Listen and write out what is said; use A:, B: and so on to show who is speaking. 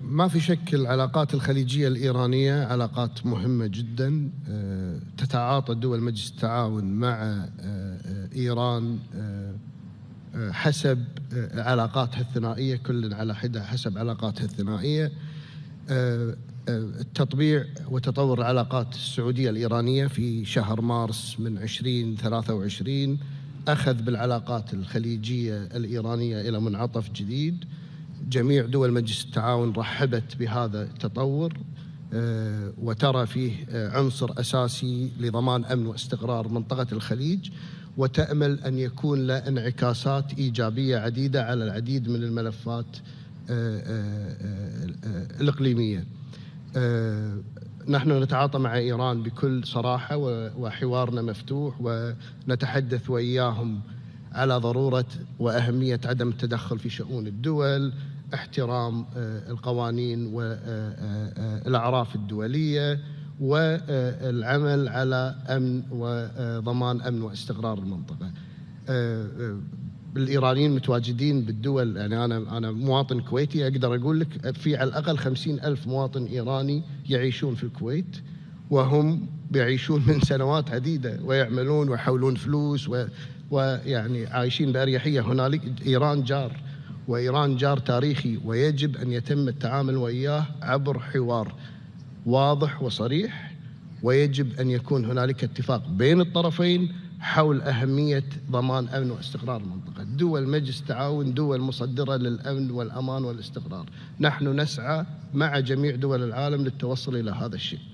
A: ما في شك العلاقات الخليجية الإيرانية علاقات مهمة جدا. تتعاطى دول مجلس التعاون مع إيران حسب علاقاتها الثنائية، كل على حدة حسب علاقاتها الثنائية. التطبيع وتطور العلاقات السعودية الإيرانية في شهر مارس من 2023 أخذ بالعلاقات الخليجية الإيرانية إلى منعطف جديد. جميع دول مجلس التعاون رحبت بهذا التطور وترى فيه عنصر أساسي لضمان أمن واستقرار منطقة الخليج، وتأمل أن يكون له انعكاسات إيجابية عديدة على العديد من الملفات الإقليمية. نحن نتعاطى مع إيران بكل صراحة وحوارنا مفتوح، ونتحدث وإياهم على ضرورة وأهمية عدم التدخل في شؤون الدول، احترام القوانين والأعراف الدولية، والعمل على أمن وضمان أمن واستقرار المنطقة. الإيرانيين متواجدين بالدول، يعني أنا مواطن كويتي أقدر أقول لك في على الأقل 50,000 مواطن إيراني يعيشون في الكويت، وهم بيعيشون من سنوات عديدة ويعملون ويحولون فلوس ويعني عايشين بأريحية. هنالك إيران جار، وإيران جار تاريخي، ويجب أن يتم التعامل وإياه عبر حوار واضح وصريح، ويجب أن يكون هنالك اتفاق بين الطرفين حول أهمية ضمان أمن واستقرار المنطقة. دول مجلس التعاون دول مصدرة للأمن والأمان والاستقرار، نحن نسعى مع جميع دول العالم للتوصل إلى هذا الشيء.